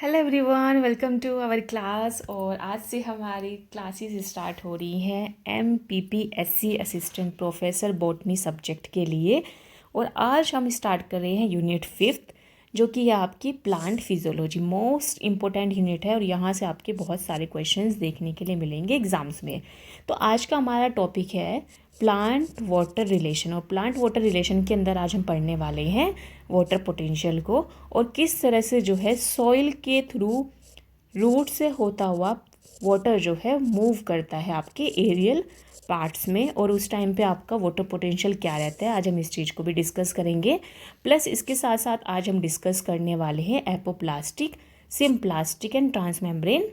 Hello everyone, welcome to our class. और आज से हमारी क्लासेस स्टार्ट हो रही हैं MPPSC assistant professor botany subject के लिए। और आज हम स्टार्ट कर रहे हैं यूनिट 5th, जो कि आपकी plant physiology most important unit है और यहाँ से आपके बहुत सारे क्वेश्चंस देखने के लिए मिलेंगे एग्जाम्स में। तो आज का हमारा टॉपिक है प्लांट वाटर रिलेशन। और प्लांट वाटर रिलेशन के अंदर आज हम पढ़ने वाले हैं वाटर पोटेंशियल को, और किस तरह से जो है सॉइल के थ्रू रूट से होता हुआ वाटर जो है मूव करता है आपके एरियल पार्ट्स में, और उस टाइम पे आपका वाटर पोटेंशियल क्या रहता है। आज हम इस चीज़ को भी डिस्कस करेंगे। प्लस इसके साथ साथ आज हम डिस्कस करने वाले हैं apoplastic, symplastic and transmembrane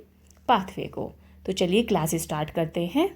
pathway को। तो चलिए क्लास स्टार्ट करते हैं।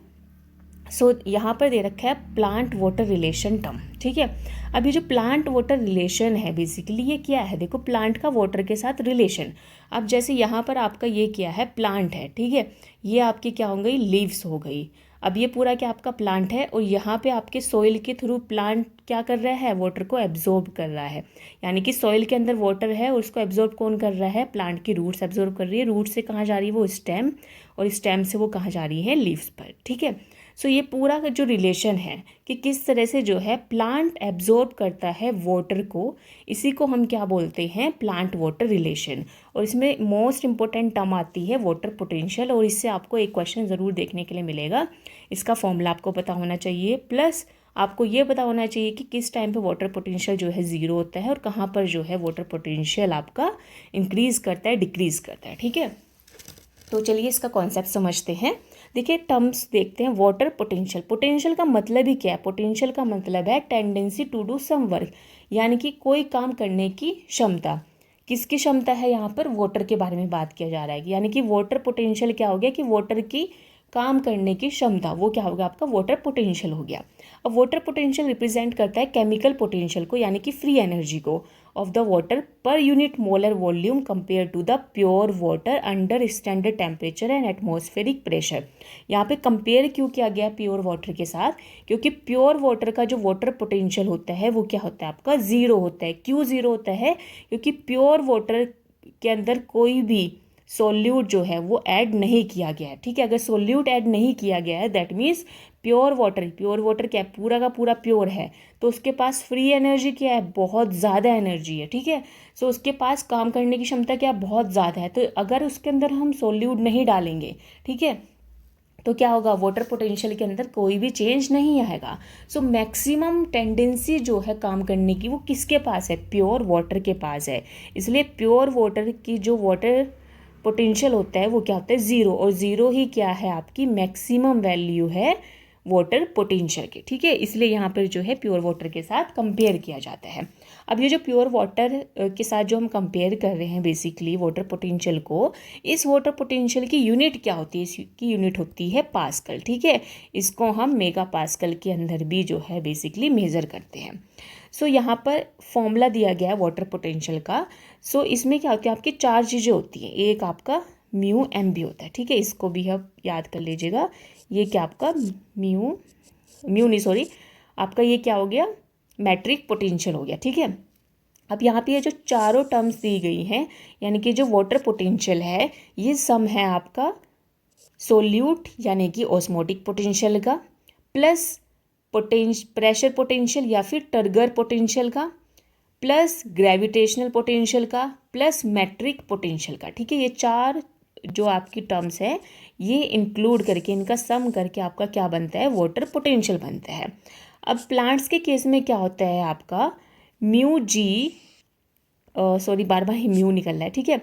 यहाँ पर दे रखा है प्लांट वाटर रिलेशन टर्म। ठीक है, अभी जो प्लांट वाटर रिलेशन है बेसिकली ये क्या है, देखो प्लांट का वाटर के साथ रिलेशन। अब जैसे यहाँ पर आपका ये क्या है, प्लांट है, ठीक है, ये आपकी क्या हो गई, लीव्स हो गई। अब ये पूरा क्या आपका प्लांट है, और यहाँ पे आपके सॉइल के थ्रू प्लांट क्या कर रहा है, वाटर को एब्जॉर्ब कर रहा है। यानी कि सॉइल के अंदर वाटर है और उसको एब्जॉर्ब कौन कर रहा है, प्लांट की रूट्स एब्जॉर्ब कर रही है। रूट से कहाँ जा रही है, वो स्टेम, और स्टेम से वो कहाँ जा रही है, लीव्स पर। ठीक है, सो ये पूरा का जो रिलेशन है कि किस तरह से जो है प्लांट एब्जॉर्ब करता है वाटर को, इसी को हम क्या बोलते हैं, प्लांट वाटर रिलेशन। और इसमें मोस्ट इंपॉर्टेंट टर्म आती है वाटर पोटेंशियल, और इससे आपको एक क्वेश्चन ज़रूर देखने के लिए मिलेगा। इसका फॉर्मूला आपको पता होना चाहिए, प्लस आपको ये पता होना चाहिए कि किस टाइम पे वाटर पोटेंशियल जो है ज़ीरो होता है और कहाँ पर जो है वाटर पोटेंशियल आपका इंक्रीज़ करता है, डिक्रीज़ करता है। ठीक है, तो चलिए इसका कॉन्सेप्ट समझते हैं। देखिए टर्म्स देखते हैं। वाटर पोटेंशियल, पोटेंशियल का मतलब ही क्या है, पोटेंशियल का मतलब है tendency to do some work, यानी कि कोई काम करने की क्षमता। किसकी क्षमता है, यहाँ पर वाटर के बारे में बात किया जा रहा है। यानी कि वाटर पोटेंशियल क्या हो गया कि वाटर की काम करने की क्षमता, वो क्या होगा आपका वाटर पोटेंशियल हो गया। अब वाटर पोटेंशियल रिप्रेजेंट करता है केमिकल पोटेंशियल को, यानी कि फ्री एनर्जी को of the water per unit molar volume compare to the pure water under standard temperature and atmospheric pressure. यहाँ पे कंपेयर क्यों किया गया प्योर वाटर के साथ, क्योंकि प्योर वाटर का जो वाटर पोटेंशियल होता है वो क्या होता है आपका, ज़ीरो होता है। क्यों ज़ीरो होता है, क्योंकि प्योर वाटर के अंदर कोई भी सोल्यूट जो है वो ऐड नहीं किया गया है। ठीक है, अगर सोल्यूट ऐड नहीं किया गया है दैट मीन्स प्योर वाटर क्या पूरा का पूरा प्योर है, तो उसके पास फ्री एनर्जी क्या है, बहुत ज़्यादा एनर्जी है। ठीक है, सो उसके पास काम करने की क्षमता क्या बहुत ज़्यादा है। तो अगर उसके अंदर हम सोल्यूट नहीं डालेंगे, ठीक है, तो क्या होगा, वाटर पोटेंशियल के अंदर कोई भी चेंज नहीं आएगा। सो मैक्सिमम टेंडेंसी जो है काम करने की वो किसके पास है, प्योर वाटर के पास है। इसलिए प्योर वाटर की जो वाटर पोटेंशियल होता है वो क्या होता है, ज़ीरो। और ज़ीरो ही क्या है, आपकी मैक्सिमम वैल्यू है वाटर पोटेंशियल की। ठीक है, इसलिए यहाँ पर जो है प्योर वाटर के साथ कंपेयर किया जाता है। अब ये जो प्योर वाटर के साथ जो हम कंपेयर कर रहे हैं बेसिकली वाटर पोटेंशियल को, इस वाटर पोटेंशियल की यूनिट क्या होती है, इसकी यूनिट होती है पास्कल। ठीक है, इसको हम मेगा पास्कल के अंदर भी जो है बेसिकली मेज़र करते हैं। सो यहाँ पर फॉर्मूला दिया गया है वाटर पोटेंशियल का। सो इसमें क्या होती है, आपकी चार चीज़ें होती हैं। एक आपका म्यू एम भी होता है। ठीक है, इसको भी आप याद कर लीजिएगा। ये क्या आपका म्यू नहीं सॉरी आपका ये क्या हो गया, मैट्रिक पोटेंशियल हो गया। ठीक है, अब यहाँ पे ये जो चारों टर्म्स दी गई हैं, यानी कि जो वाटर पोटेंशियल है ये सम है आपका सोल्यूट यानी कि ऑस्मोटिक पोटेंशियल का, प्लस प्रेशर पोटेंशियल या फिर टर्गर पोटेंशियल का, प्लस ग्रेविटेशनल पोटेंशियल का, प्लस मैट्रिक पोटेंशियल का। ठीक है, ये चार जो आपकी टर्म्स है ये इंक्लूड करके इनका सम करके आपका क्या बनता है, वाटर पोटेंशियल बनता है। अब प्लांट्स के केस में क्या होता है आपका, म्यू जी सॉरी बार बार ही म्यू निकल रहा है। ठीक है,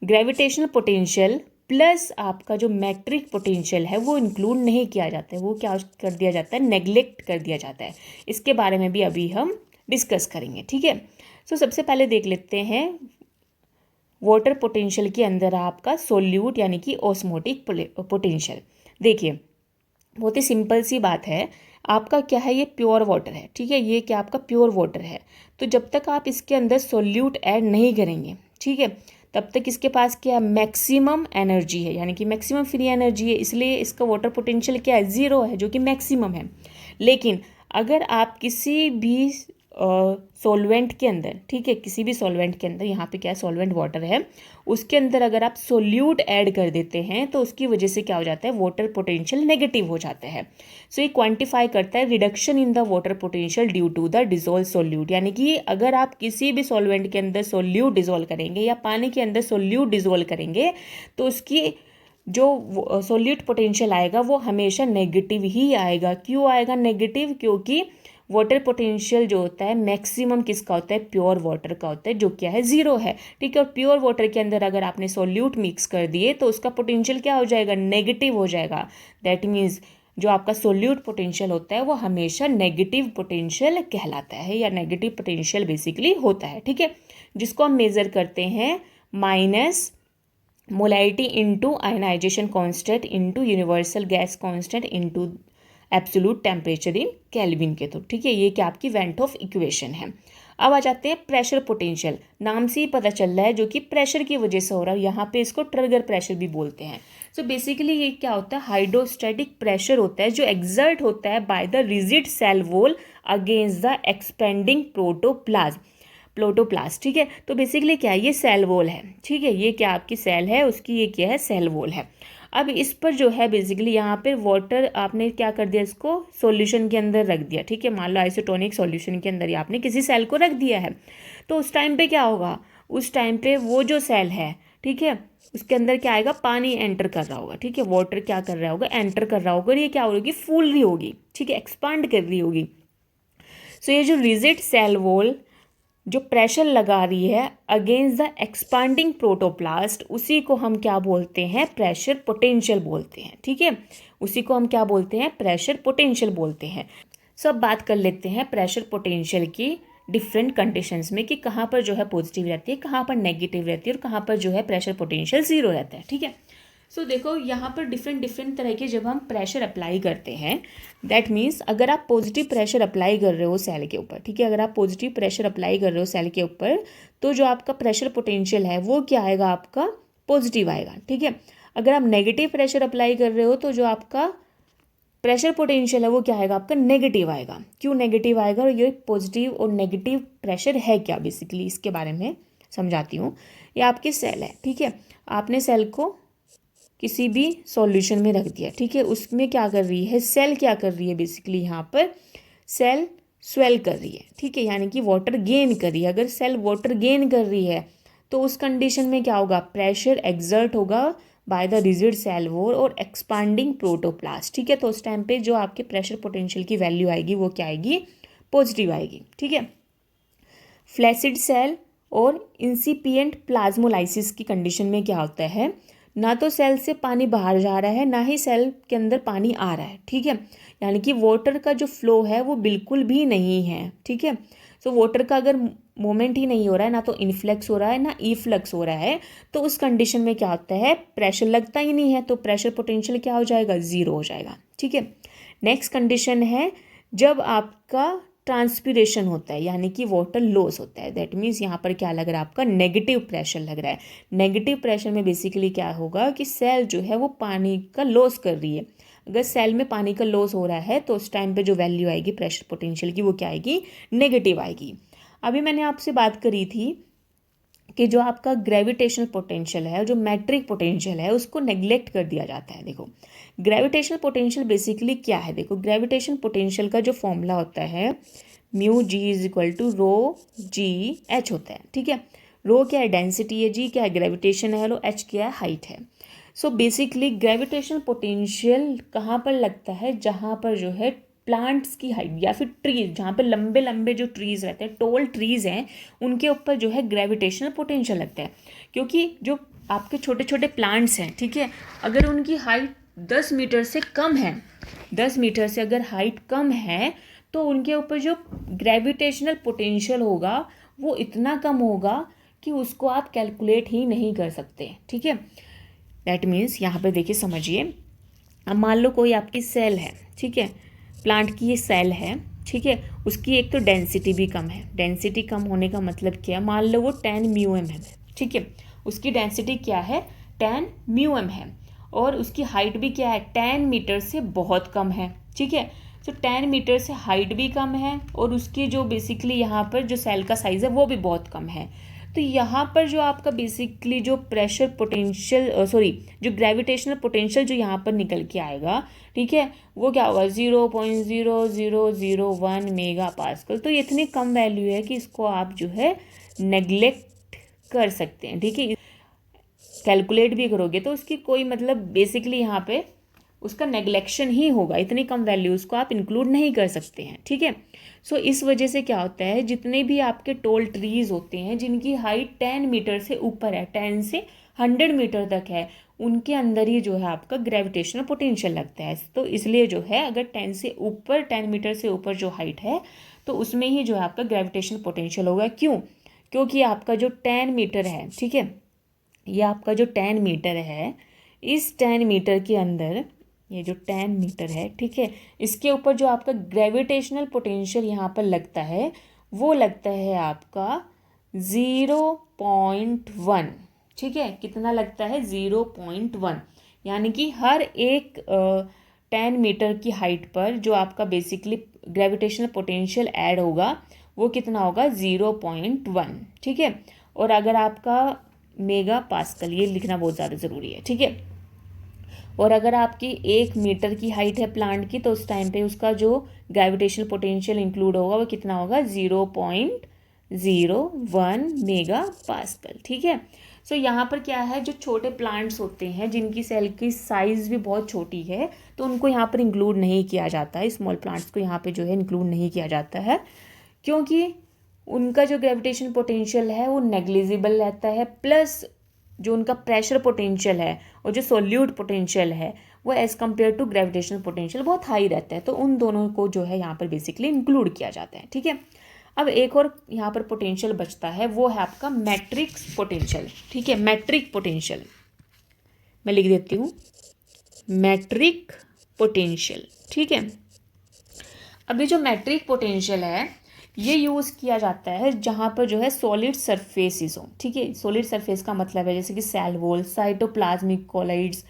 ग्रेविटेशनल पोटेंशियल प्लस आपका जो मैट्रिक पोटेंशियल है वो इंक्लूड नहीं किया जाता है, वो क्या कर दिया जाता है, नेग्लेक्ट कर दिया जाता है। इसके बारे में भी अभी हम डिस्कस करेंगे। ठीक है, सो सबसे पहले देख लेते हैं वाटर पोटेंशियल के अंदर आपका सोल्यूट यानी कि ऑस्मोटिक पोटेंशियल। देखिए बहुत ही सिंपल सी बात है, आपका क्या है, ये प्योर वाटर है। ठीक है, ये क्या आपका प्योर वाटर है, तो जब तक आप इसके अंदर सोल्यूट ऐड नहीं करेंगे, ठीक है, तब तक इसके पास क्या मैक्सिमम एनर्जी है, यानी कि मैक्सिमम फ्री एनर्जी है। इसलिए इसका वाटर पोटेंशियल क्या है, ज़ीरो है, जो कि मैक्सिमम है। लेकिन अगर आप किसी भी सॉल्वेंट के अंदर, ठीक है, किसी भी सॉल्वेंट के अंदर, यहाँ पे क्या है सॉल्वेंट वाटर है, उसके अंदर अगर आप सोल्यूट ऐड कर देते हैं तो उसकी वजह से क्या हो जाता है, वाटर पोटेंशियल नेगेटिव हो जाता है। सो ये क्वांटिफाई करता है reduction in the water potential due to the dissolve solute, यानी कि अगर आप किसी भी सॉल्वेंट के अंदर सोल्यूट डिजोल्व करेंगे या पानी के अंदर सोल्यूट डिजोल्व करेंगे तो उसकी जो सोल्यूट पोटेंशियल आएगा वो हमेशा नेगेटिव ही आएगा। क्यों आएगा नेगेटिव? क्योंकि वाटर पोटेंशियल जो होता है मैक्सिमम किसका होता है, प्योर वाटर का होता है, जो क्या है 0 है, ठीक है। और प्योर वाटर के अंदर अगर आपने सोल्यूट मिक्स कर दिए तो उसका पोटेंशियल क्या हो जाएगा, नेगेटिव हो जाएगा। दैट मीन्स जो आपका सोल्यूट पोटेंशियल होता है वो हमेशा नेगेटिव पोटेंशियल कहलाता है, या नेगेटिव पोटेंशियल बेसिकली होता है, ठीक है, जिसको हम मेज़र करते हैं minus molarity into ionization constant into universal gas constant into absolute temperature in kelvin के थ्रू, ठीक है। ये क्या आपकी वेंट ऑफ इक्वेशन है। अब आ जाते हैं प्रेशर पोटेंशियल, नाम से ही पता चल रहा है जो कि प्रेशर की वजह से हो रहा है, यहाँ पे इसको ट्रिगर प्रेशर भी बोलते हैं। सो बेसिकली ये क्या होता है, हाइड्रोस्टैटिक प्रेशर होता है जो एक्सर्ट होता है by the rigid cell wall against the expanding protoplast, ठीक है। तो बेसिकली क्या है, ये सेल वॉल है, ठीक है, ये क्या आपकी सेल है उसकी, ये क्या है सेल वॉल है। अब इस पर जो है बेसिकली यहाँ पे वाटर आपने क्या कर दिया, इसको सॉल्यूशन के अंदर रख दिया, ठीक है। मान लो आइसोटोनिक सॉल्यूशन के अंदर आपने किसी सेल को रख दिया है, तो उस टाइम पे क्या होगा, उस टाइम पे वो जो सेल है, ठीक है, उसके अंदर क्या आएगा, पानी एंटर कर रहा होगा, ठीक है, वाटर क्या कर रहा होगा, एंटर कर रहा होगा, और ये क्या होगी, फूल रही होगी, ठीक है, एक्सपांड कर रही होगी। सो ये जो रिजिड सेल वॉल जो प्रेशर लगा रही है अगेंस्ट द एक्सपांडिंग प्रोटोप्लास्ट, उसी को हम क्या बोलते हैं, प्रेशर पोटेंशियल बोलते हैं, ठीक है, उसी को हम क्या बोलते हैं, प्रेशर पोटेंशियल बोलते हैं। सो अब बात कर लेते हैं प्रेशर पोटेंशियल की डिफरेंट कंडीशंस में कि कहाँ पर जो है पॉजिटिव रहती है, कहाँ पर नेगेटिव रहती है, और कहाँ पर जो है प्रेशर पोटेंशियल 0 रहता है, ठीक है। सो देखो यहाँ पर डिफरेंट तरह के जब हम प्रेशर अप्लाई करते हैं, दैट मीन्स अगर आप पॉजिटिव प्रेशर अप्लाई कर रहे हो सेल के ऊपर, ठीक है, अगर आप पॉजिटिव प्रेशर अप्लाई कर रहे हो सेल के ऊपर तो जो आपका प्रेशर पोटेंशियल है वो क्या आएगा, आपका पॉजिटिव आएगा, ठीक है। अगर आप नेगेटिव प्रेशर अप्लाई कर रहे हो तो जो आपका प्रेशर पोटेंशियल है वो क्या आएगा, आपका नेगेटिव आएगा। क्यों नेगेटिव आएगा, और ये पॉजिटिव और नेगेटिव प्रेशर है क्या, बेसिकली इसके बारे में समझाती हूँ। ये आपकी सेल है, ठीक है, आपने सेल को किसी भी सॉल्यूशन में रख दिया, ठीक है, उसमें क्या कर रही है सेल, क्या कर रही है बेसिकली यहाँ पर सेल स्वेल कर रही है, ठीक है, यानी कि वाटर गेन कर रही है। अगर सेल वाटर गेन कर रही है तो उस कंडीशन में क्या होगा, प्रेशर एक्सर्ट होगा by the rigid cell wall और एक्सपांडिंग प्रोटोप्लास्ट, ठीक है। तो उस टाइम पे जो आपके प्रेशर पोटेंशियल की वैल्यू आएगी वो क्या आएगी, पॉजिटिव आएगी, ठीक है। फ्लैसिड सेल और इंसिपिएंट प्लाज्मोलाइसिस की कंडीशन में क्या होता है, ना तो सेल से पानी बाहर जा रहा है ना ही सेल के अंदर पानी आ रहा है, ठीक है, यानी कि वाटर का जो फ्लो है वो बिल्कुल भी नहीं है, ठीक है। सो वाटर का अगर मूवमेंट ही नहीं हो रहा है, ना तो इनफ्लक्स हो रहा है ना ईफ्लक्स हो रहा है, तो उस कंडीशन में क्या होता है, प्रेशर लगता ही नहीं है, तो प्रेशर पोटेंशियल क्या हो जाएगा, 0 हो जाएगा, ठीक है। नेक्स्ट कंडीशन है जब आपका ट्रांसपीरेशन होता है, यानी कि वाटर लॉस होता है, दैट मीन्स यहाँ पर क्या लग रहा है, आपका नेगेटिव प्रेशर लग रहा है। नेगेटिव प्रेशर में बेसिकली क्या होगा कि सेल जो है वो पानी का लॉस कर रही है। अगर सेल में पानी का लॉस हो रहा है तो उस टाइम पे जो वैल्यू आएगी प्रेशर पोटेंशियल की वो क्या आएगी, नेगेटिव आएगी। अभी मैंने आपसे बात करी थी कि जो आपका ग्रेविटेशनल पोटेंशियल है, जो मैट्रिक पोटेंशियल है, उसको नेग्लेक्ट कर दिया जाता है। देखो ग्रेविटेशनल पोटेंशियल बेसिकली क्या है, देखो ग्रेविटेशनल पोटेंशियल का जो फॉर्मूला होता है mu G is equal to rho G H होता है, ठीक है। रो क्या है, डेंसिटी है, जी क्या है, ग्रेविटेशन है, लो एच क्या है, हाइट है। सो बेसिकली ग्रेविटेशनल पोटेंशियल कहाँ पर लगता है, जहाँ पर जो है प्लांट्स की हाइट या फिर ट्रीज, जहाँ पे लंबे लंबे जो ट्रीज रहते हैं, टोल ट्रीज हैं, उनके ऊपर जो है ग्रेविटेशनल पोटेंशियल लगता है। क्योंकि जो आपके छोटे छोटे प्लांट्स हैं, ठीक है, अगर उनकी हाइट 10 मीटर से कम है, 10 मीटर से अगर हाइट कम है तो उनके ऊपर जो ग्रेविटेशनल पोटेंशियल होगा वो इतना कम होगा कि उसको आप कैलकुलेट ही नहीं कर सकते, ठीक है। दैट मीन्स यहाँ पे देखिए समझिए, अब मान लो कोई आपकी सेल है, ठीक है, प्लांट की ये सेल है, ठीक है, उसकी एक तो डेंसिटी भी कम है। डेंसिटी कम होने का मतलब क्या है, मान लो वो 10 μm है, ठीक है, उसकी डेंसिटी क्या है, 10 μm है, और उसकी हाइट भी क्या है, 10 मीटर से बहुत कम है, ठीक है। सो 10 मीटर से हाइट भी कम है और उसकी जो बेसिकली यहाँ पर जो सेल का साइज़ है वो भी बहुत कम है। तो यहाँ पर जो आपका बेसिकली जो प्रेशर पोटेंशियल जो ग्रेविटेशनल पोटेंशियल जो यहाँ पर निकल के आएगा, ठीक है, वो क्या होगा 0.0001 मेगा पास्कल। तो ये इतनी कम वैल्यू है कि इसको आप जो है नेग्लेक्ट कर सकते हैं, ठीक है। कैलकुलेट भी करोगे तो उसकी कोई मतलब बेसिकली यहाँ पे उसका नेग्लेक्शन ही होगा, इतनी कम वैल्यूज़ को आप इंक्लूड नहीं कर सकते हैं, ठीक है। सो इस वजह से क्या होता है, जितने भी आपके टोल ट्रीज होते हैं जिनकी हाइट 10 मीटर से ऊपर है, 10 से 100 मीटर तक है, उनके अंदर ही जो है आपका ग्रेविटेशनल पोटेंशियल लगता है। तो इसलिए जो है अगर 10 मीटर से ऊपर जो हाइट है तो उसमें ही जो है आपका ग्रेविटेशनल पोटेंशियल होगा। क्यों? क्योंकि आपका जो 10 मीटर है, ठीक है, ये आपका जो 10 मीटर है, इस 10 मीटर के अंदर ये जो 10 मीटर है, ठीक है, इसके ऊपर जो आपका ग्रेविटेशनल पोटेंशियल यहाँ पर लगता है वो लगता है आपका 0.1, ठीक है। कितना लगता है? 0.1, यानी कि हर एक 10 मीटर की हाइट पर जो आपका बेसिकली ग्रेविटेशनल पोटेंशियल ऐड होगा वो कितना होगा? 0.1, ठीक है। और अगर आपका मेगा पास्कल, ये लिखना बहुत ज़्यादा ज़रूरी है, ठीक है। और अगर आपकी 1 मीटर की हाइट है प्लांट की तो उस टाइम पे उसका जो ग्रेविटेशनल पोटेंशियल इंक्लूड होगा वो कितना होगा? 0.01 मेगा पास्कल, ठीक है। सो यहाँ पर क्या है, जो छोटे प्लांट्स होते हैं जिनकी सेल की साइज़ भी बहुत छोटी है तो उनको यहाँ पर इंक्लूड नहीं किया जाता है, स्मॉल प्लांट्स को यहाँ पे जो है इंक्लूड नहीं किया जाता है, क्योंकि उनका जो ग्रेविटेशन पोटेंशियल है वो नेग्लिजिबल रहता है, प्लस जो उनका प्रेशर पोटेंशियल है और जो सोल्यूट पोटेंशियल है वो as compare to gravitational potential बहुत हाई रहता है। तो उन दोनों को जो है यहाँ पर बेसिकली इंक्लूड किया जाता है, ठीक है। अब एक और यहाँ पर पोटेंशियल बचता है, वो है आपका मैट्रिक्स पोटेंशियल, ठीक है। मैट्रिक पोटेंशियल मैं लिख देती हूँ, मैट्रिक पोटेंशियल, ठीक है। अभी जो मैट्रिक पोटेंशियल है ये यूज़ किया जाता है जहाँ पर जो है सॉलिड सरफेसिस हो, ठीक है। सॉलिड सरफेस का मतलब है जैसे कि cell wall, cytoplasmic colloids,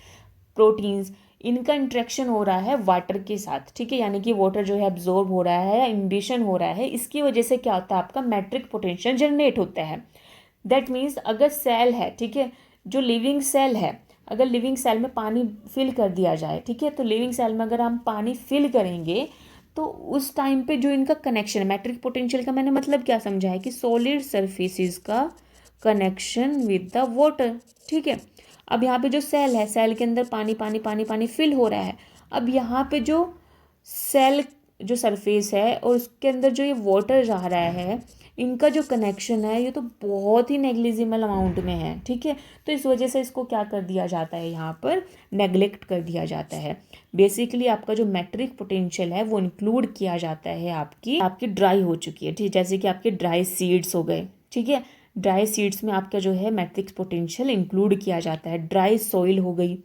proteins, इनका इंट्रैक्शन हो रहा है वाटर के साथ, ठीक है, यानी कि वाटर जो है एब्जॉर्ब हो रहा है या इम्बिशन हो रहा है, इसकी वजह से क्या होता है, आपका मैट्रिक पोटेंशियल जनरेट होता है। दैट मीन्स अगर सेल है, ठीक है, जो लिविंग सेल है, अगर लिविंग सेल में पानी फिल कर दिया जाए, ठीक है, तो लिविंग सेल में अगर हम पानी फिल करेंगे तो उस टाइम पे जो इनका कनेक्शन है, मैट्रिक पोटेंशियल का मैंने मतलब क्या समझा है कि सॉलिड सरफेसेस का कनेक्शन विद द वाटर, ठीक है। अब यहाँ पे जो सेल है, सेल के अंदर पानी पानी पानी पानी फिल हो रहा है। अब यहाँ पे जो सेल जो सरफेस है और उसके अंदर जो ये वाटर जा रहा है, इनका जो कनेक्शन है ये तो बहुत ही नेग्लिजिबल अमाउंट में है, ठीक है। तो इस वजह से इसको क्या कर दिया जाता है, यहाँ पर नेग्लेक्ट कर दिया जाता है। बेसिकली आपका जो मैट्रिक पोटेंशियल है वो इंक्लूड किया जाता है आपकी ड्राई हो चुकी है, ठीक, जैसे कि आपके ड्राई सीड्स हो गए, ठीक है। ड्राई सीड्स में आपका जो है मैट्रिक्स पोटेंशियल इंक्लूड किया जाता है। ड्राई सॉइल हो गई,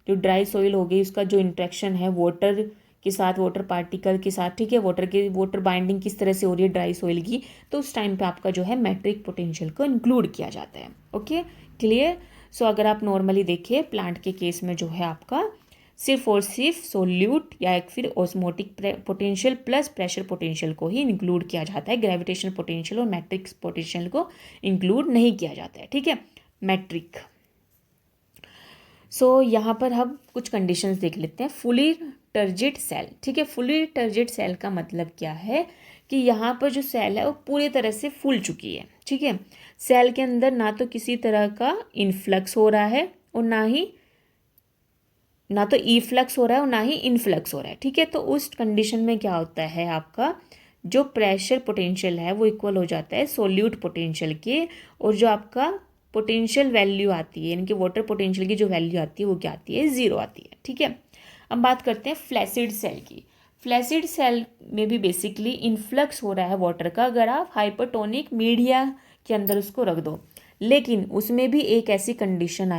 जो ड्राई सॉइल हो गई उसका जो इंट्रैक्शन है वाटर के साथ, वाटर पार्टिकल के साथ, ठीक है, वाटर बाइंडिंग किस तरह से हो रही है ड्राई सॉइल की, तो उस टाइम पे आपका जो है मैट्रिक पोटेंशियल को इंक्लूड किया जाता है। Okay, clear. सो अगर आप नॉर्मली देखिए प्लांट के केस में जो है आपका सिर्फ और सिर्फ सोल्यूट या एक फिर osmotic potential plus pressure potential को ही इंक्लूड किया जाता है, ग्रेविटेशनल पोटेंशियल और मैट्रिक्स पोटेंशियल को इंक्लूड नहीं किया जाता है, ठीक है, मैट्रिक। सो यहाँ पर हम कुछ कंडीशंस देख लेते हैं। फुली टर्जिड सेल, ठीक है। फुली टर्जिड सेल का मतलब क्या है कि यहाँ पर जो सेल है वो पूरी तरह से फूल चुकी है, ठीक है। सेल के अंदर ना तो किसी तरह का इनफ्लक्स हो रहा है और ना तो ईफ्लक्स हो रहा है और ना ही इनफ्लक्स हो रहा है, ठीक है। तो उस कंडीशन में क्या होता है, आपका जो प्रेशर पोटेंशियल है वो इक्वल हो जाता है सोल्यूट पोटेंशियल के, और जो आपका पोटेंशियल वैल्यू आती है यानी कि वाटर पोटेंशियल की जो वैल्यू आती है वो क्या आती है, 0 आती है, ठीक है। अब बात करते हैं फ्लैसिड सेल की। फ्लैसिड सेल में भी बेसिकली इनफ्लक्स हो रहा है वाटर का अगर आप हाइपरटोनिक मीडिया के अंदर उसको रख दो, लेकिन उसमें भी एक ऐसी कंडीशन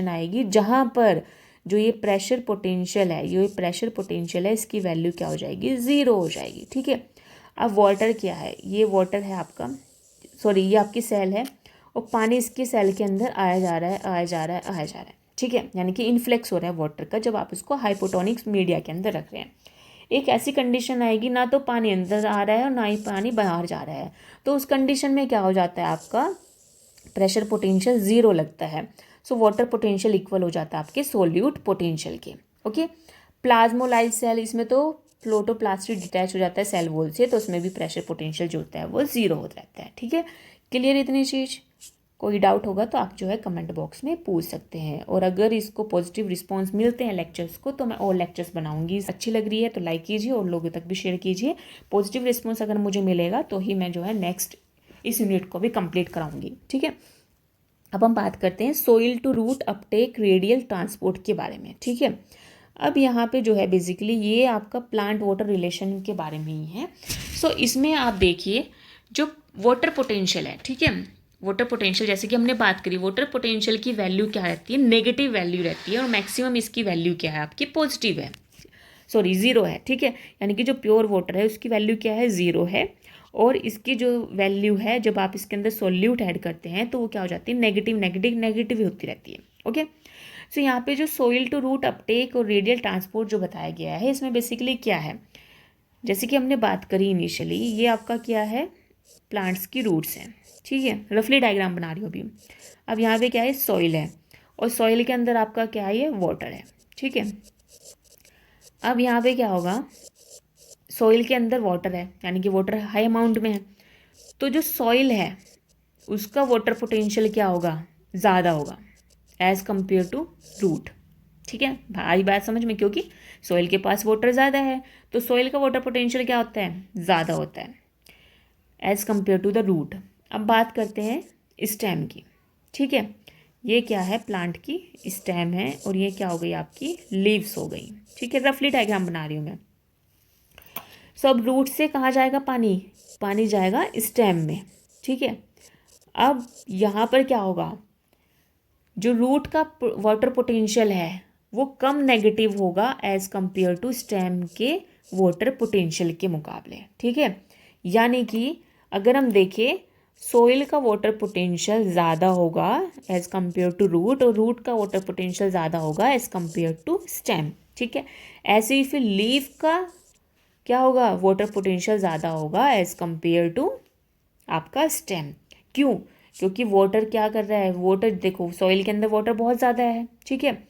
आएगी जहाँ पर जो ये प्रेशर पोटेंशियल है इसकी वैल्यू क्या हो जाएगी, 0 हो जाएगी, ठीक है। अब वाटर क्या है, ये वाटर है आपका, ये आपकी सेल है और पानी इसके सेल के अंदर आया जा रहा है, ठीक है, यानी कि इनफ्लक्स हो रहा है वाटर का जब आप इसको हाइपोटोनिक मीडिया के अंदर रख रहे हैं। एक ऐसी कंडीशन आएगी ना तो पानी अंदर आ रहा है और ना ही पानी बाहर जा रहा है, तो उस कंडीशन में क्या हो जाता है आपका प्रेशर पोटेंशियल ज़ीरो लगता है। सो वाटर पोटेंशियल इक्वल हो जाता है आपके सोल्यूट पोटेंशियल के। ओके, प्लाज्मोलाइज सेल, इसमें तो प्रोटोप्लास्ट डिटैच हो जाता है सेल वॉल से, तो उसमें भी प्रेशर पोटेंशियल जो होता है वो ज़ीरो हो जाता है। ठीक है, क्लियर इतनी चीज़? कोई डाउट होगा तो आप जो है कमेंट बॉक्स में पूछ सकते हैं, और अगर इसको पॉजिटिव रिस्पांस मिलते हैं लेक्चर्स को तो मैं और लेक्चर्स बनाऊंगी। अच्छी लग रही है तो लाइक कीजिए और लोगों तक भी शेयर कीजिए। पॉजिटिव रिस्पांस अगर मुझे मिलेगा तो ही मैं जो है नेक्स्ट इस यूनिट को भी कंप्लीट कराऊंगी। ठीक है, अब हम बात करते हैं soil to root uptake radial transport के बारे में। ठीक है, अब यहाँ पे जो है बेसिकली ये आपका प्लांट वाटर रिलेशन के बारे में ही है। सो इसमें आप देखिए जो वाटर पोटेंशियल है, ठीक है, वाटर पोटेंशियल जैसे कि हमने बात करी, वाटर पोटेंशियल की वैल्यू क्या रहती है, नेगेटिव वैल्यू रहती है, और मैक्सिमम इसकी वैल्यू क्या है आपकी पॉजिटिव है, सॉरी ज़ीरो है। ठीक है, यानी कि जो प्योर वाटर है उसकी वैल्यू क्या है, ज़ीरो है, और इसकी जो वैल्यू है जब आप इसके अंदर सोल्यूट ऐड करते हैं तो वो क्या हो जाती है, नेगेटिव नेगेटिव नेगेटिव होती रहती है। ओके, सो यहाँ पे जो सोइल टू रूट अपटेक और रेडियल ट्रांसपोर्ट जो बताया गया है इसमें बेसिकली क्या है, जैसे कि हमने बात करी इनिशियली, ये आपका क्या है, प्लांट्स की रूट्स हैं। ठीक है, रफली डायग्राम बना रही हूँ अभी। अब यहाँ पे क्या है, सॉइल है, और सॉइल के अंदर आपका क्या है, ये वाटर है। ठीक है, अब यहाँ पे क्या होगा, सॉइल के अंदर वाटर है यानी कि वाटर हाई अमाउंट में है, तो जो सॉइल है उसका वाटर पोटेंशियल क्या होगा, ज़्यादा होगा एज़ कम्पेयर टू रूट। ठीक है, आई बात समझ में, क्योंकि सॉइल के पास वाटर ज़्यादा है तो सॉइल का वाटर पोटेंशियल क्या होता है, ज़्यादा होता है as compare to the root. अब बात करते हैं स्टेम की। ठीक है, ये क्या है, प्लांट की स्टेम है, और ये क्या हो गई आपकी लीव्स हो गई। ठीक है, रफली डायग्राम बना रही हूँ मैं। सो अब रूट से कहाँ जाएगा पानी, पानी जाएगा स्टेम में। ठीक है, अब यहाँ पर क्या होगा, जो रूट का वाटर पोटेंशियल है वो कम नेगेटिव होगा एज कंपेयर टू स्टेम के वाटर पोटेंशियल के मुकाबले। ठीक है, यानी कि अगर हम देखें सोइल का वाटर पोटेंशियल ज़्यादा होगा एज कंपेयर टू रूट, और रूट का वाटर पोटेंशियल ज़्यादा होगा एज कंपेयर टू स्टेम। ठीक है, ऐसे ही फिर लीफ का क्या होगा, वाटर पोटेंशियल ज़्यादा होगा एज कंपेयर टू आपका स्टेम। क्यों, क्योंकि वाटर क्या कर रहा है, वाटर देखो सॉइल के अंदर वाटर बहुत ज़्यादा है। ठीक है,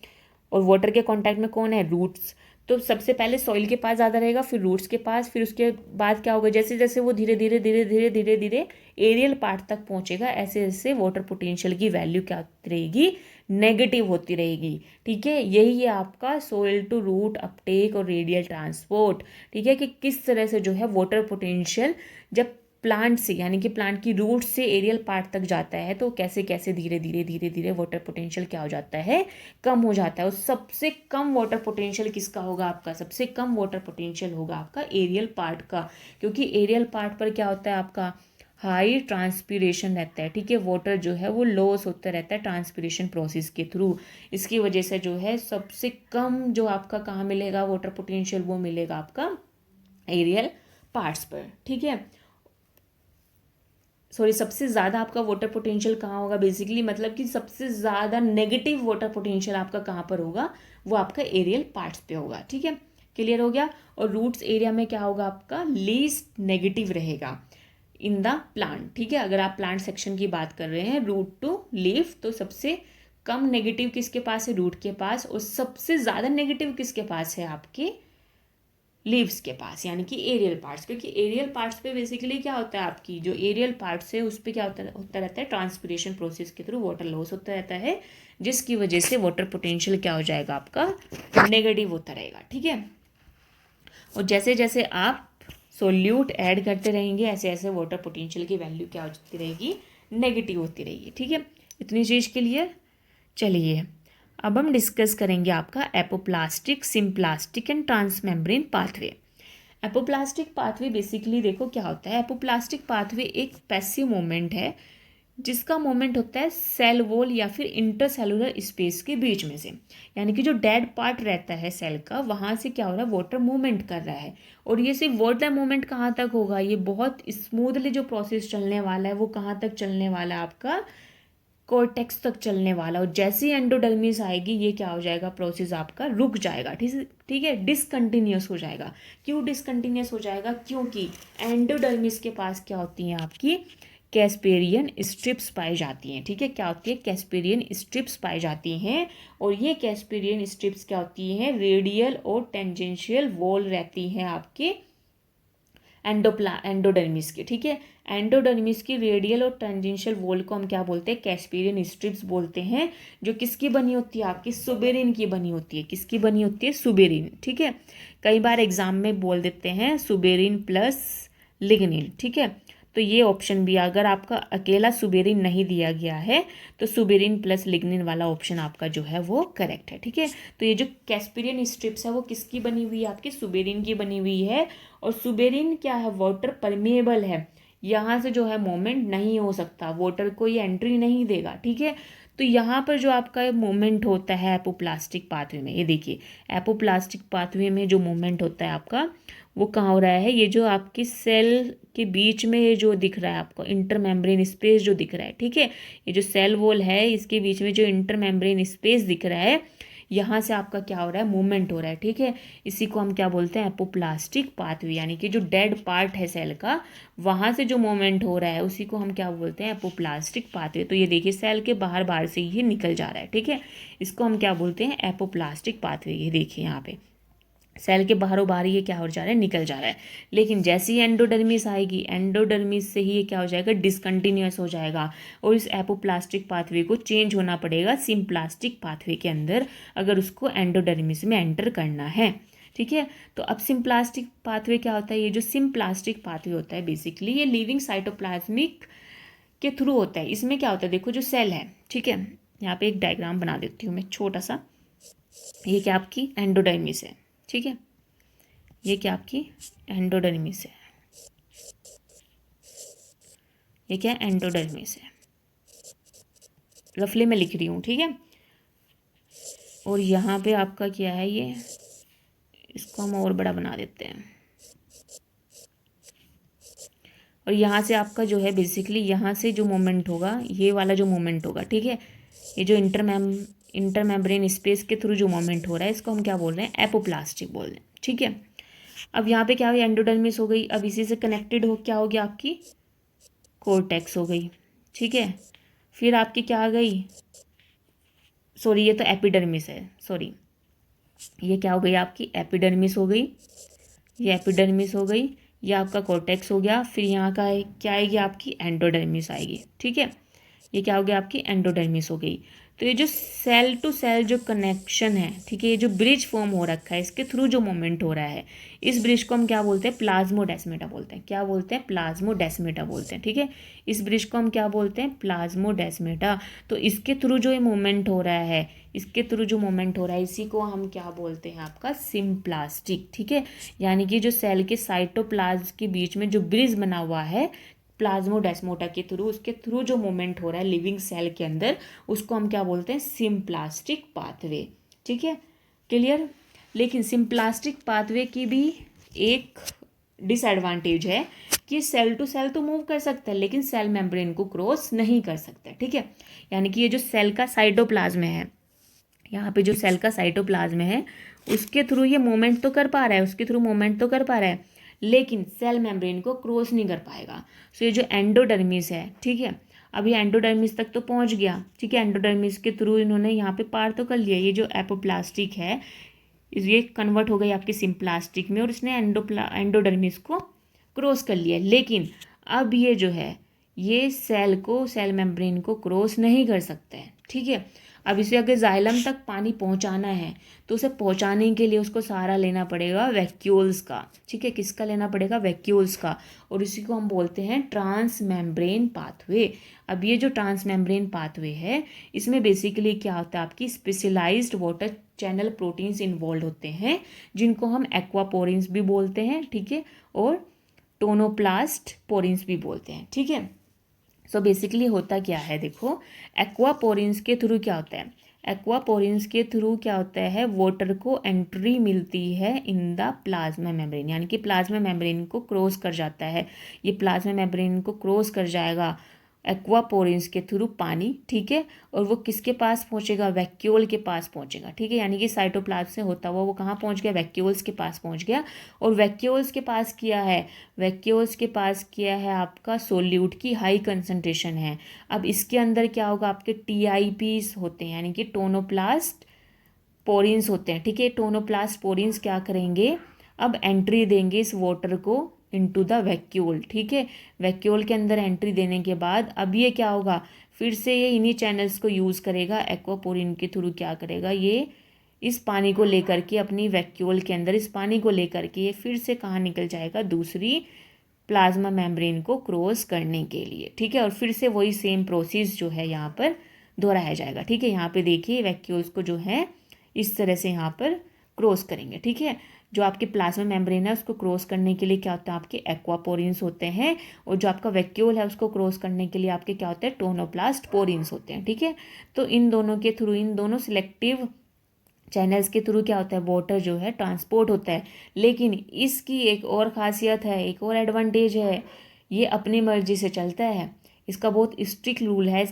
और वाटर के कांटेक्ट में कौन है, रूट्स, तो सबसे पहले सॉइल के पास ज़्यादा रहेगा, फिर रूट्स के पास, फिर उसके बाद क्या होगा, जैसे जैसे वो धीरे धीरे धीरे धीरे धीरे धीरे एरियल पार्ट तक पहुंचेगा, ऐसे ऐसे वाटर पोटेंशियल की वैल्यू क्या रहेगी, नेगेटिव होती रहेगी। ठीक है, यही है आपका सोइल टू रूट अपटेक और रेडियल ट्रांसपोर्ट। ठीक है, कि किस तरह से जो है वाटर पोटेंशियल जब प्लांट से यानी कि प्लांट की रूट से एरियल पार्ट तक जाता है तो कैसे कैसे धीरे धीरे धीरे धीरे वाटर पोटेंशियल क्या हो जाता है, कम हो जाता है। और सबसे कम वाटर पोटेंशियल किसका होगा, आपका सबसे कम वाटर पोटेंशियल होगा आपका एरियल पार्ट का, क्योंकि एरियल पार्ट पर क्या होता है आपका हाई ट्रांसपीरेशन रहता है। ठीक है, वाटर जो है वो लॉस होता रहता है ट्रांसपीरेशन प्रोसेस के थ्रू, इसकी वजह से जो है सबसे कम जो आपका कहाँ मिलेगा वाटर पोटेंशियल, वो मिलेगा आपका एरियल पार्ट्स पर। ठीक है, सॉरी, सबसे ज़्यादा आपका वाटर पोटेंशियल कहाँ होगा, बेसिकली मतलब कि सबसे ज़्यादा नेगेटिव वाटर पोटेंशियल आपका कहाँ पर होगा, वो आपका एरियल पार्ट्स पे होगा। ठीक है, क्लियर हो गया। और रूट्स एरिया में क्या होगा आपका लीस्ट नेगेटिव रहेगा इन द प्लांट। ठीक है, अगर आप प्लांट सेक्शन की बात कर रहे हैं रूट टू लीफ, तो सबसे कम नेगेटिव किसके पास है, रूट के पास, और सबसे ज़्यादा नेगेटिव किसके पास है, आपके लीव्स के पास यानी कि एरियल पार्ट्स। क्योंकि एरियल पार्ट्स पे बेसिकली क्या होता है, आपकी जो एरियल पार्ट्स है उस पर क्या होता रहता है, ट्रांसपीरेशन प्रोसेस के थ्रू वाटर लॉस होता रहता है, जिसकी वजह से वाटर पोटेंशियल क्या हो जाएगा आपका नेगेटिव होता रहेगा। ठीक है, और जैसे जैसे आप सोल्यूट ऐड करते रहेंगे ऐसे ऐसे वाटर पोटेंशियल की वैल्यू क्या होती रहेगी, नेगेटिव होती रहेगी। ठीक है, इतनी चीज़ क्लियर। चलिए अब हम डिस्कस करेंगे आपका apoplastic, symplastic and transmembrane pathway. Apoplastic pathway basically देखो क्या होता है, एपोप्लास्टिक पाथवे एक पैसिव मूवमेंट है जिसका मूवमेंट होता है सेल वॉल या फिर इंटरसेलुलर स्पेस के बीच में से, यानी कि जो डेड पार्ट रहता है सेल का वहाँ से क्या हो रहा है, वाटर मूवमेंट कर रहा है। और ये सिर्फ वाटर मूवमेंट कहाँ तक होगा, ये बहुत स्मूथली जो प्रोसेस चलने वाला है वो कहाँ तक चलने वाला है आपका कोर्टेक्स तक चलने वाला, और जैसे ही एंडोडर्मिस आएगी ये क्या हो जाएगा, प्रोसेस आपका रुक जाएगा। ठीक है, डिसकंटिन्यूस हो जाएगा। क्यों डिसकंटिन्यूस हो जाएगा, क्योंकि एंडोडर्मिस के पास क्या होती हैं आपकी कैस्पेरियन स्ट्रिप्स पाई जाती हैं। ठीक है, क्या होती है, कैस्पेरियन स्ट्रिप्स पाई जाती हैं। और ये कैस्पेरियन स्ट्रिप्स क्या होती हैं, रेडियल और टेंजेंशियल वॉल रहती हैं आपके एंडोडर्मिस की। ठीक है, एंडोडर्मिस की रेडियल और टेंजेंशियल वॉल को हम क्या बोलते हैं, कैस्पेरियन स्ट्रिप्स बोलते हैं, जो किसकी बनी होती है, आपकी सुबेरिन की बनी होती है। किसकी बनी होती है, सुबेरिन। ठीक है, कई बार एग्जाम में बोल देते हैं सुबेरिन प्लस लिग्निन। ठीक है, तो ये ऑप्शन भी, अगर आपका अकेला सुबेरिन नहीं दिया गया है तो सुबेरिन प्लस लिग्निन वाला ऑप्शन आपका जो है वो करेक्ट है। ठीक है, तो ये जो कैस्पेरियन स्ट्रिप्स है वो किसकी बनी हुई है, आपकी सुबेरिन की बनी हुई है। और सुबेरिन क्या है, वाटर परमेएबल है, यहाँ से जो है मोमेंट नहीं हो सकता, वाटर को ये एंट्री नहीं देगा। ठीक है, तो यहाँ पर जो आपका मूवमेंट होता है एपोप्लास्टिक पाथवे में, ये देखिए एपोप्लास्टिक पाथवे में जो मूवमेंट होता है आपका वो कहाँ हो रहा है, ये जो आपकी सेल के बीच में ये जो दिख रहा है आपको इंटरमेम्ब्रेन स्पेस जो दिख रहा है। ठीक है, ये जो सेल वॉल है इसके बीच में जो इंटरमेम्ब्रेन स्पेस दिख रहा है, यहाँ से आपका क्या हो रहा है, मूवमेंट हो रहा है। ठीक है, इसी को हम क्या बोलते हैं, एपोप्लास्टिक पाथवे, यानी कि जो डेड पार्ट है सेल का वहाँ से जो मूवमेंट हो रहा है उसी को हम क्या बोलते हैं, एपोप्लास्टिक पाथवे। तो ये देखिए सेल के बाहर बाहर से ही निकल जा रहा है। ठीक है, इसको हम क्या बोलते हैं, एपोप्लास्टिक पाथवे। ये देखिए यहाँ पे सेल के बाहरों बाहर ये क्या हो जा रहा है, निकल जा रहा है। लेकिन जैसे ही एंडोडर्मिस आएगी, एंडोडर्मिस से ही ये क्या हो जाएगा, डिसकंटिन्यूअस हो जाएगा और इस एपोप्लास्टिक पाथवे को चेंज होना पड़ेगा सिम्प्लास्टिक पाथवे के अंदर, अगर उसको एंडोडर्मिस में एंटर करना है। ठीक है, तो अब सिम्प्लास्टिक पाथवे क्या होता है, ये जो सिम्प्लास्टिक पाथवे होता है बेसिकली ये लिविंग साइटोप्लाज्मिक के थ्रू होता है। इसमें क्या होता है, देखो जो सेल है, ठीक है, यहाँ पे एक डायग्राम बना देती हूँ मैं छोटा सा। ये क्या आपकी एंडोडर्मिस है। ठीक है, ये क्या आपकी एंडोडर्मिस है, ये क्या एंडोडर्मिस है, रफली मैं लिख रही हूँ। ठीक है, और यहाँ पे आपका क्या है, ये इसको हम और बड़ा बना देते हैं। और यहाँ से आपका जो है बेसिकली यहाँ से जो मोमेंट होगा, ये वाला जो मोमेंट होगा, ठीक है, ये जो इंटरमेम्ब्रेन स्पेस के थ्रू जो मोमेंट हो रहा है इसको हम क्या बोल रहे हैं, एपोप्लास्टिक बोल रहे हैं। ठीक है, अब यहाँ पे क्या हुई, एंडोडर्मिस हो गई। अब इसी से कनेक्टेड हो क्या हो गया, आपकी कोर्टेक्स हो गई। ठीक है, फिर आपकी क्या आ गई, सॉरी ये तो एपिडर्मिस है, सॉरी ये क्या हो गई, आपकी एपिडर्मिस हो गई, ये एपिडर्मिस हो गई, ये आपका कोर्टेक्स हो गया। फिर यहाँ का क्या आएगी, आपकी एंडोडर्मिस आएगी। ठीक है, ये क्या हो गया, आपकी एंडोडर्मिस हो गई। तो ये जो सेल टू सेल जो कनेक्शन है, ठीक है, ये जो ब्रिज फॉर्म हो रखा है इसके थ्रू जो मूवमेंट हो रहा है, इस ब्रिज को हम क्या बोलते हैं, प्लाज्मोडेस्मेटा बोलते हैं। क्या बोलते हैं, प्लाज्मोडेस्मेटा बोलते हैं। ठीक है, इस ब्रिज को हम क्या बोलते हैं, प्लाज्मोडेस्मेटा। तो इसके थ्रू जो ये मूवमेंट हो रहा है, इसके थ्रू जो मूवमेंट हो रहा है इसी को हम क्या बोलते हैं, आपका सिम्प्लास्टिक। ठीक है, यानी कि जो सेल के साइटोप्लाज्म के बीच में जो ब्रिज बना हुआ है प्लाज्मोडेस्मोटा के थ्रू, उसके थ्रू जो मूवमेंट हो रहा है लिविंग सेल के अंदर, उसको हम क्या बोलते हैं, सिम्प्लास्टिक पाथवे। ठीक है, क्लियर। लेकिन सिम्प्लास्टिक पाथवे की भी एक डिसएडवांटेज है कि सेल टू सेल तो मूव कर सकता है लेकिन सेल मेम्ब्रेन को क्रॉस नहीं कर सकता। ठीक है, यानी कि ये जो सेल का साइटोप्लाज्म है, यहाँ पे जो सेल का साइटोप्लाज्म है उसके थ्रू ये मूवमेंट तो कर पा रहा है, उसके थ्रू मूवमेंट तो कर पा रहा है, लेकिन सेल मेम्ब्रेन को क्रॉस नहीं कर पाएगा। सो ये जो एंडोडर्मिस है, ठीक है, अभी एंडोडर्मिस तक तो पहुंच गया। ठीक है, एंडोडर्मिस के थ्रू इन्होंने यहाँ पे पार तो कर लिया। ये जो एपोप्लास्टिक है ये कन्वर्ट हो गई आपकी सिम्प्लास्टिक में और इसने एंडोडर्मिस को क्रॉस कर लिया। लेकिन अब ये जो है ये सेल मेम्ब्रेन को क्रॉस नहीं कर सकता है। ठीक है, अब इसे अगर जाइलम तक पानी पहुंचाना है तो उसे पहुंचाने के लिए उसको सहारा लेना पड़ेगा वैक्यूल्स का। ठीक है, किसका लेना पड़ेगा, वैक्यूल्स का, और इसी को हम बोलते हैं ट्रांस मेम्ब्रेन पाथवे। अब ये जो ट्रांस मेम्ब्रेन पाथवे है इसमें बेसिकली क्या होता है, आपकी specialized water channel proteins involve होते हैं जिनको हम एक्वापोरिन्स भी बोलते हैं। ठीक है, और टोनोप्लास्ट पोरिन्स भी बोलते हैं। ठीक है, सो बेसिकली होता क्या है, देखो एक्वापोरिन्स के थ्रू क्या होता है, एक्वापोरिन्स के थ्रू क्या होता है, वाटर को एंट्री मिलती है इन द प्लाज्मा मेम्ब्रेन, यानी कि प्लाज्मा मेम्ब्रेन को क्रॉस कर जाता है। ये प्लाज्मा मेम्ब्रेन को क्रॉस कर जाएगा एक्वापोरिन्स के थ्रू पानी, ठीक है, और वो किसके पास पहुंचेगा, वैक्यूल के पास पहुंचेगा, ठीक है, यानी कि साइटोप्लाज्म से होता हुआ वो कहाँ पहुंच गया, वैक्यूल्स के पास पहुंच गया। और वैक्यूल्स के पास किया है, वैक्यूल्स के पास किया है आपका सोल्यूट की हाई कंसंट्रेशन है। अब इसके अंदर क्या होगा, आपके TIPs होते हैं, यानी कि टोनोप्लास्ट पोरिन्स होते हैं, ठीक है। टोनोप्लास्ट पोरिन्स क्या करेंगे, अब एंट्री देंगे इस वाटर को इनटू द वैक्यूल, ठीक है। वैक्यूल के अंदर एंट्री देने के बाद अब ये क्या होगा, फिर से ये इन्हीं चैनल्स को यूज़ करेगा, एक्वापोरिन के थ्रू क्या करेगा, ये इस पानी को लेकर के अपनी वैक्यूल के अंदर इस पानी को लेकर के ये फिर से कहाँ निकल जाएगा, दूसरी प्लाज्मा मेम्ब्रेन को क्रॉस करने के लिए, ठीक है। और फिर से वही सेम प्रोसेस जो है यहाँ पर दोहराया जाएगा, ठीक है। यहाँ पे देखिए वैक्यूल्स को जो है इस तरह से यहाँ पर क्रॉस करेंगे, ठीक है। जो आपके प्लाज्मा मेम्ब्रेन है उसको क्रॉस करने के लिए क्या होता है, आपके एक्वापोरिन्स होते हैं, और जो आपका वैक्यूल है उसको क्रॉस करने के लिए आपके क्या होते हैं, टोनोप्लास्ट पोरिन्स होते हैं, ठीक है। तो इन दोनों के थ्रू, इन दोनों सिलेक्टिव चैनल्स के थ्रू क्या होता है, वाटर जो है ट्रांसपोर्ट होता है। लेकिन इसकी एक और खासियत है, एक और एडवांटेज है, ये अपनी मर्जी से चलता है। इसका बहुत स्ट्रिक्ट रूल है,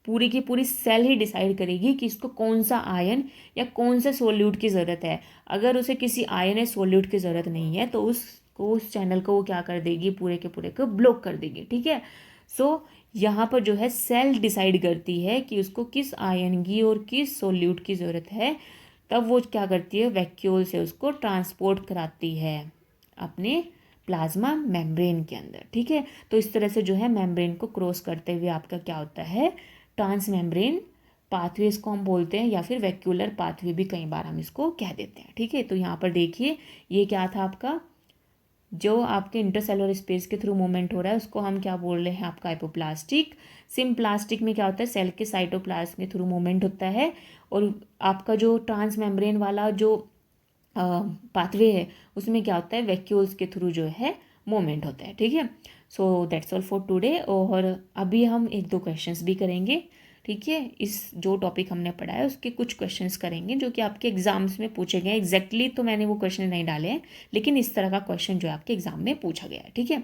पूरी की पूरी सेल ही डिसाइड करेगी कि इसको कौन सा आयन या कौन से सोल्यूट की ज़रूरत है। अगर उसे किसी आयन या सोल्यूट की ज़रूरत नहीं है तो उस चैनल को वो क्या कर देगी, पूरे के पूरे को ब्लॉक कर देगी, ठीक है। सो यहाँ पर जो है सेल डिसाइड करती है कि उसको किस आयन की और किस सोल्यूट की ज़रूरत है, तब वो क्या करती है, वैक्यूल से उसको ट्रांसपोर्ट कराती है अपने प्लाज्मा मेम्ब्रेन के अंदर, ठीक है। तो इस तरह से जो है मेम्ब्रेन को क्रॉस करते हुए आपका क्या होता है, ट्रांस मेम्ब्रेन पाथवे इसको हम बोलते हैं, या फिर वैक्यूलर पाथवे भी कई बार हम इसको कह देते हैं, ठीक है। तो यहाँ पर देखिए ये क्या था, आपका जो आपके इंटरसेलुलर स्पेस के थ्रू मूवमेंट हो रहा है उसको हम क्या बोल रहे हैं, आपका हाइपोप्लास्टिक। सिम्प्लास्टिक में क्या होता है, सेल के साइटोप्लाज्म के थ्रू मूवमेंट होता है, और आपका जो ट्रांस मेम्ब्रेन वाला जो पाथवे है उसमें क्या होता है, वैक्यूल्स के थ्रू जो है मूवमेंट होता है, ठीक है। सो दैट्स ऑल फॉर टुडे। और अभी हम एक दो क्वेश्चंस भी करेंगे, ठीक है। इस जो टॉपिक हमने पढ़ा है उसके कुछ क्वेश्चंस करेंगे जो कि आपके एग्जाम्स में पूछे गए हैं। एग्जैक्टली तो मैंने वो क्वेश्चन नहीं डाले हैं, लेकिन इस तरह का क्वेश्चन जो है आपके एग्जाम में पूछा गया है, ठीक है।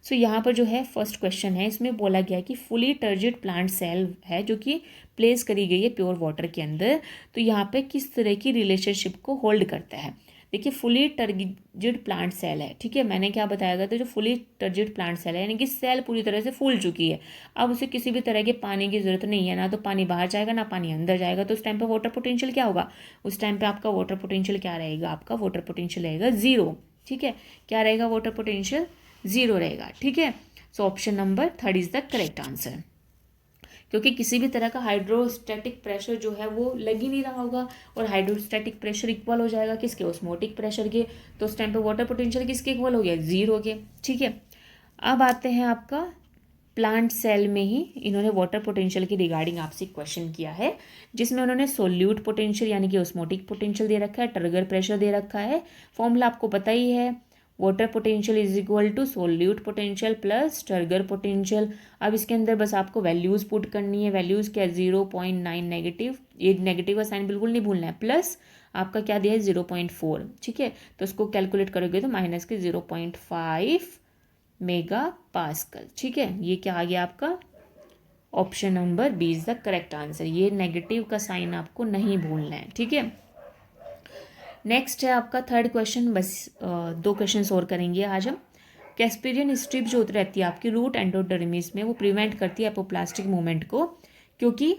सो यहाँ पर जो है फर्स्ट क्वेश्चन है, इसमें बोला गया कि फुली टर्जिड प्लांट सेल है जो कि प्लेस करी गई है प्योर वाटर के अंदर, तो यहाँ पे किस तरह की रिलेशनशिप को होल्ड करता है। देखिए फुली टर्जिड प्लांट सेल है, ठीक है। मैंने क्या बताया था, तो जो फुली टर्जिड प्लांट सेल है यानी कि सेल पूरी तरह से फूल चुकी है, अब उसे किसी भी तरह के पानी की ज़रूरत नहीं है, ना तो पानी बाहर जाएगा ना पानी अंदर जाएगा, तो उस टाइम पे वाटर पोटेंशियल क्या होगा, उस टाइम पे आपका वाटर पोटेंशियल क्या रहेगा, आपका वाटर पोटेंशियल रहेगा ज़ीरो, ठीक है। क्या रहेगा, वाटर पोटेंशियल ज़ीरो रहेगा, ठीक है। सो option number 3 is the correct answer, क्योंकि किसी भी तरह का हाइड्रोस्टैटिक प्रेशर जो है वो लग ही नहीं रहा होगा, और हाइड्रोस्टैटिक प्रेशर इक्वल हो जाएगा किसके, ऑस्मोटिक प्रेशर के, तो उस टाइम पे वाटर पोटेंशियल किसके इक्वल हो गया, ज़ीरो के, ठीक है। अब आते हैं आपका प्लांट सेल में ही इन्होंने वाटर पोटेंशियल की रिगार्डिंग आपसे क्वेश्चन किया है, जिसमें उन्होंने सोल्यूट पोटेंशियल यानी कि ऑस्मोटिक पोटेंशियल दे रखा है, टर्गर प्रेशर दे रखा है। फॉर्मूला आपको पता ही है, water potential is equal to solute potential plus turgor potential. अब इसके अंदर बस आपको वैल्यूज़ पुट करनी है, वैल्यूज़ क्या, 0.9 नेगेटिव, ये नेगेटिव का साइन बिल्कुल नहीं भूलना है, प्लस आपका क्या दिया है 0.4, ठीक है। तो इसको कैलकुलेट करोगे तो माइनस के 0.5 मेगा पास्कल, ठीक है। ये क्या आ गया आपका, option number B is the correct answer. ये नेगेटिव का साइन आपको नहीं भूलना है, ठीक है। नेक्स्ट है आपका थर्ड क्वेश्चन, बस दो क्वेश्चन और करेंगे आज हम। कैस्पेरियन स्ट्रिप जो रहती है आपकी रूट एंडोडर्मिस में, वो प्रिवेंट करती है एपोप्लास्टिक मूवमेंट को, क्योंकि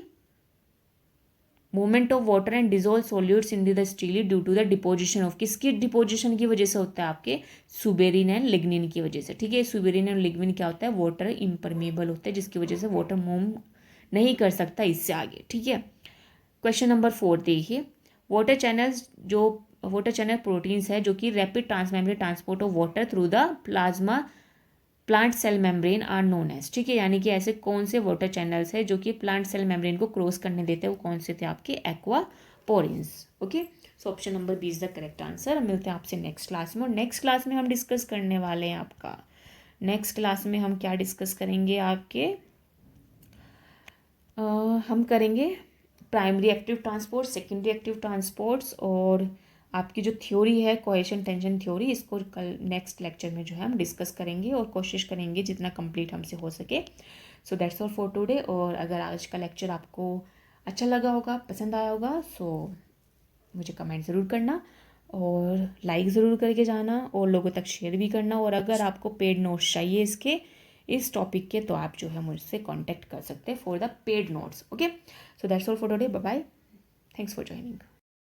movement of water and dissolve solutes in the stele due to the deposition of, किसकी डिपोजिशन की वजह से होता है, आपके सुबेरिन एंड लिग्निन की वजह से, ठीक है। सुबेरिन एंड लिग्निन क्या होता है, वाटर इम्परमेबल होता है, जिसकी वजह से वाटर मूव नहीं कर सकता इससे आगे, ठीक है। क्वेश्चन नंबर 4 देखिए, वाटर चैनल्स जो वाटर चैनल प्रोटीन्स है जो कि rapid transmembrane transport of water through the plasma plant cell membrane are known as, ठीक है। यानी कि ऐसे कौन से वाटर चैनल्स है जो कि प्लांट सेल मेम्ब्रेन को क्रॉस करने देते हैं, वो कौन से थे, आपके aquaporins, okay. So option number B is the correct answer. मिलते हैं आपसे नेक्स्ट क्लास में, और नेक्स्ट क्लास में हम डिस्कस करने वाले हैं आपका, नेक्स्ट क्लास में हम क्या डिस्कस करेंगे आपके, हम करेंगे primary active transport, secondary active transports, और आपकी जो थ्योरी है कोहेशन टेंशन थ्योरी, इसको कल नेक्स्ट लेक्चर में जो है हम डिस्कस करेंगे और कोशिश करेंगे जितना कंप्लीट हमसे हो सके। सो दैट्स ऑल फॉर टुडे। और अगर आज का लेक्चर आपको अच्छा लगा होगा, पसंद आया होगा, सो मुझे कमेंट ज़रूर करना और लाइक ज़रूर करके जाना और लोगों तक शेयर भी करना। और अगर आपको पेड नोट्स चाहिए इस टॉपिक के, तो आप जो है मुझसे कांटेक्ट कर सकते हैं for the paid notes. Okay, so that's all for today. Bye bye, thanks for joining.